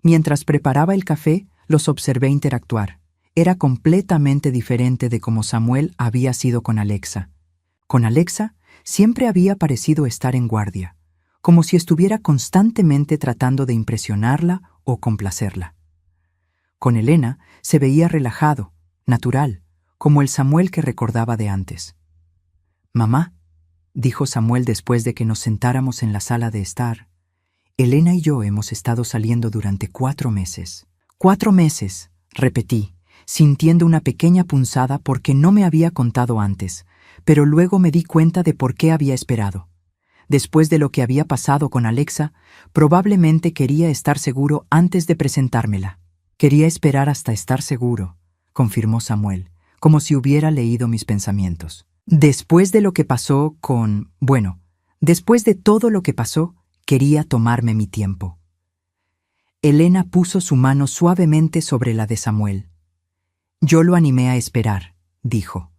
Mientras preparaba el café, los observé interactuar. Era completamente diferente de como Samuel había sido con Alexa. Con Alexa siempre había parecido estar en guardia, como si estuviera constantemente tratando de impresionarla o complacerla. Con Elena se veía relajado, natural, como el Samuel que recordaba de antes. «Mamá», dijo Samuel después de que nos sentáramos en la sala de estar, «Elena y yo hemos estado saliendo durante 4 meses». «4 meses», repetí, sintiendo una pequeña punzada porque no me había contado antes, pero luego me di cuenta de por qué había esperado. Después de lo que había pasado con Alexa, probablemente quería estar seguro antes de presentármela. «Quería esperar hasta estar seguro», confirmó Samuel, como si hubiera leído mis pensamientos. «Después de lo que pasó después de todo lo que pasó, quería tomarme mi tiempo». Elena puso su mano suavemente sobre la de Samuel. «Yo lo animé a esperar», dijo.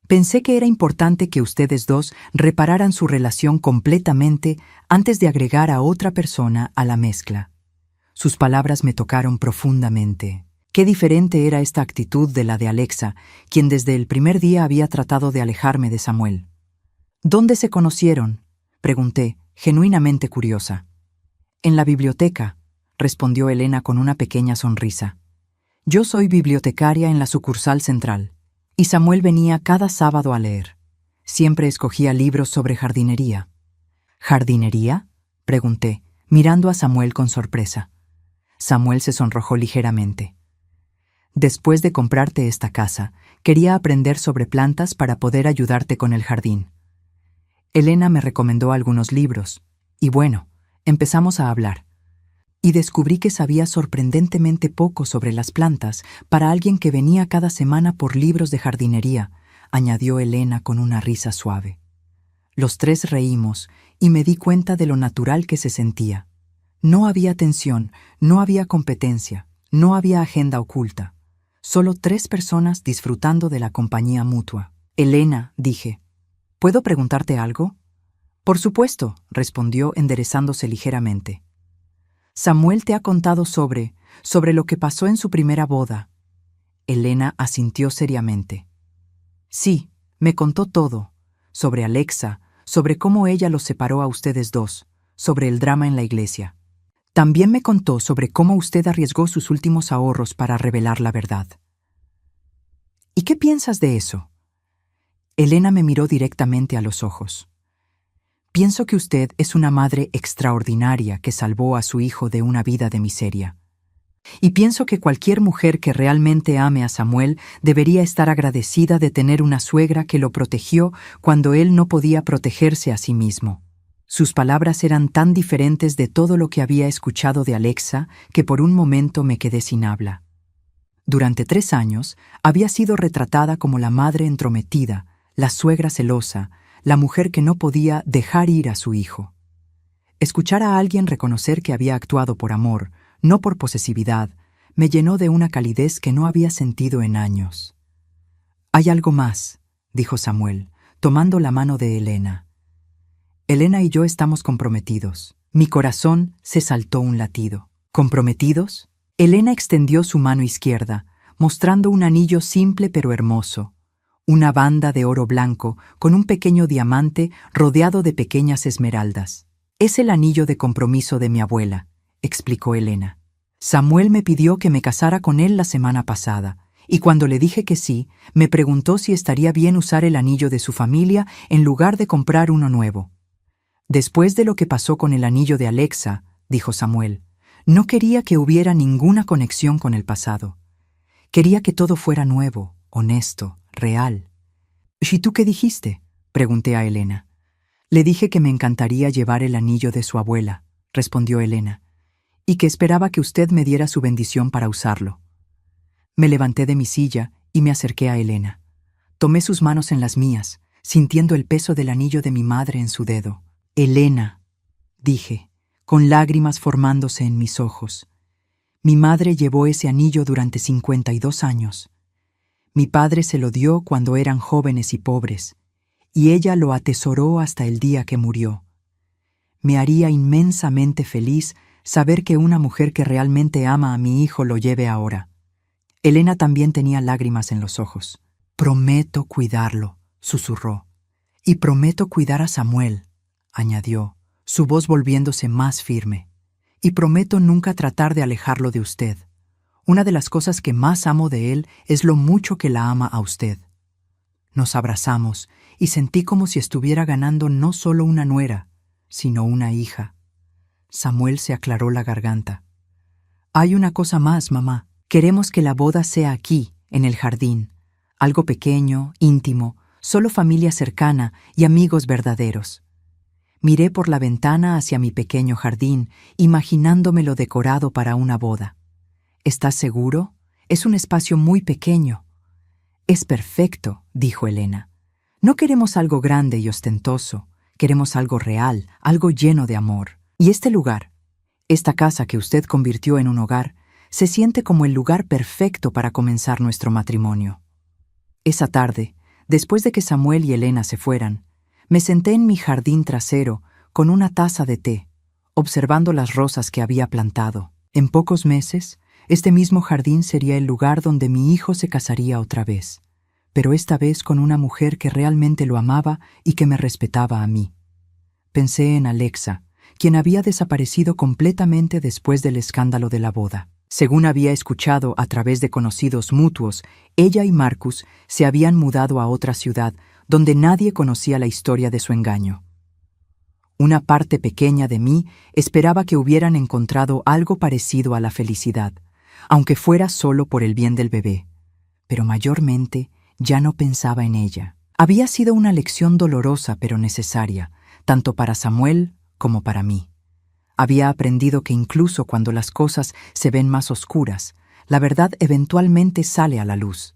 «Pensé que era importante que ustedes dos repararan su relación completamente antes de agregar a otra persona a la mezcla». Sus palabras me tocaron profundamente. Qué diferente era esta actitud de la de Alexa, quien desde el primer día había tratado de alejarme de Samuel. «¿Dónde se conocieron?», pregunté, genuinamente curiosa. «En la biblioteca», respondió Elena con una pequeña sonrisa. «Yo soy bibliotecaria en la sucursal central, y Samuel venía cada sábado a leer. Siempre escogía libros sobre jardinería». «¿Jardinería?», pregunté, mirando a Samuel con sorpresa. Samuel se sonrojó ligeramente. Después de comprarte esta casa, quería aprender sobre plantas para poder ayudarte con el jardín. Elena me recomendó algunos libros, y bueno, empezamos a hablar. Y descubrí que sabía sorprendentemente poco sobre las plantas para alguien que venía cada semana por libros de jardinería, añadió Elena con una risa suave. Los tres reímos y me di cuenta de lo natural que se sentía. No había tensión, no había competencia, no había agenda oculta. Solo tres personas disfrutando de la compañía mutua. Elena, dije, ¿puedo preguntarte algo? Por supuesto, respondió enderezándose ligeramente. Samuel te ha contado sobre lo que pasó en su primera boda. Elena asintió seriamente. Sí, me contó todo. Sobre Alexa, sobre cómo ella los separó a ustedes dos, sobre el drama en la iglesia. También me contó sobre cómo usted arriesgó sus últimos ahorros para revelar la verdad. ¿Y qué piensas de eso? Elena me miró directamente a los ojos. Pienso que usted es una madre extraordinaria que salvó a su hijo de una vida de miseria. Y pienso que cualquier mujer que realmente ame a Samuel debería estar agradecida de tener una suegra que lo protegió cuando él no podía protegerse a sí mismo. Sus palabras eran tan diferentes de todo lo que había escuchado de Alexa que por un momento me quedé sin habla. Durante 3 años había sido retratada como la madre entrometida, la suegra celosa, la mujer que no podía dejar ir a su hijo. Escuchar a alguien reconocer que había actuado por amor, no por posesividad, me llenó de una calidez que no había sentido en años. «Hay algo más», dijo Samuel, tomando la mano de Elena. «Elena y yo estamos comprometidos». Mi corazón se saltó un latido. ¿Comprometidos? Elena extendió su mano izquierda, mostrando un anillo simple pero hermoso. Una banda de oro blanco con un pequeño diamante rodeado de pequeñas esmeraldas. «Es el anillo de compromiso de mi abuela», explicó Elena. «Samuel me pidió que me casara con él la semana pasada, y cuando le dije que sí, me preguntó si estaría bien usar el anillo de su familia en lugar de comprar uno nuevo. Después de lo que pasó con el anillo de Alexa», dijo Samuel, «no quería que hubiera ninguna conexión con el pasado. Quería que todo fuera nuevo, honesto, real». «¿Y tú qué dijiste?», pregunté a Elena. «Le dije que me encantaría llevar el anillo de su abuela», respondió Elena, «y que esperaba que usted me diera su bendición para usarlo». Me levanté de mi silla y me acerqué a Elena. Tomé sus manos en las mías, sintiendo el peso del anillo de mi madre en su dedo. «Elena», dije, con lágrimas formándose en mis ojos. «Mi madre llevó ese anillo durante 52 años. Mi padre se lo dio cuando eran jóvenes y pobres, y ella lo atesoró hasta el día que murió. Me haría inmensamente feliz saber que una mujer que realmente ama a mi hijo lo lleve ahora». Elena también tenía lágrimas en los ojos. «Prometo cuidarlo», susurró. «Y prometo cuidar a Samuel», añadió, su voz volviéndose más firme. «Y prometo nunca tratar de alejarlo de usted. Una de las cosas que más amo de él es lo mucho que la ama a usted». Nos abrazamos y sentí como si estuviera ganando no solo una nuera, sino una hija. Samuel se aclaró la garganta. «Hay una cosa más, mamá. Queremos que la boda sea aquí, en el jardín. Algo pequeño, íntimo, solo familia cercana y amigos verdaderos». Miré por la ventana hacia mi pequeño jardín, imaginándomelo decorado para una boda. «¿Estás seguro? Es un espacio muy pequeño». «Es perfecto», dijo Elena. «No queremos algo grande y ostentoso. Queremos algo real, algo lleno de amor. Y este lugar, esta casa que usted convirtió en un hogar, se siente como el lugar perfecto para comenzar nuestro matrimonio». Esa tarde, después de que Samuel y Elena se fueran, me senté en mi jardín trasero con una taza de té, observando las rosas que había plantado. En pocos meses, este mismo jardín sería el lugar donde mi hijo se casaría otra vez, pero esta vez con una mujer que realmente lo amaba y que me respetaba a mí. Pensé en Alexa, quien había desaparecido completamente después del escándalo de la boda. Según había escuchado a través de conocidos mutuos, ella y Marcus se habían mudado a otra ciudad donde nadie conocía la historia de su engaño. Una parte pequeña de mí esperaba que hubieran encontrado algo parecido a la felicidad, aunque fuera solo por el bien del bebé. Pero mayormente ya no pensaba en ella. Había sido una lección dolorosa pero necesaria, tanto para Samuel como para mí. Había aprendido que incluso cuando las cosas se ven más oscuras, la verdad eventualmente sale a la luz.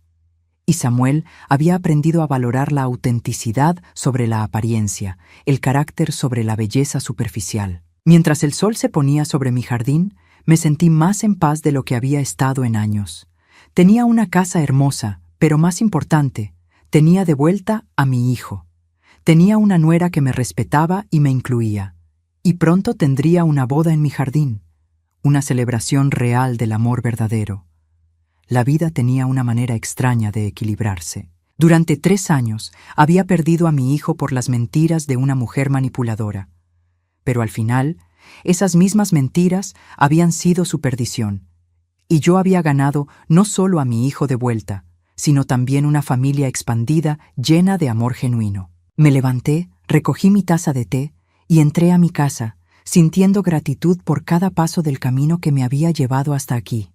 Y Samuel había aprendido a valorar la autenticidad sobre la apariencia, el carácter sobre la belleza superficial. Mientras el sol se ponía sobre mi jardín, me sentí más en paz de lo que había estado en años. Tenía una casa hermosa, pero más importante, tenía de vuelta a mi hijo. Tenía una nuera que me respetaba y me incluía. Y pronto tendría una boda en mi jardín, una celebración real del amor verdadero. La vida tenía una manera extraña de equilibrarse. Durante 3 años había perdido a mi hijo por las mentiras de una mujer manipuladora. Pero al final, esas mismas mentiras habían sido su perdición, y yo había ganado no solo a mi hijo de vuelta, sino también una familia expandida llena de amor genuino. Me levanté, recogí mi taza de té y entré a mi casa, sintiendo gratitud por cada paso del camino que me había llevado hasta aquí.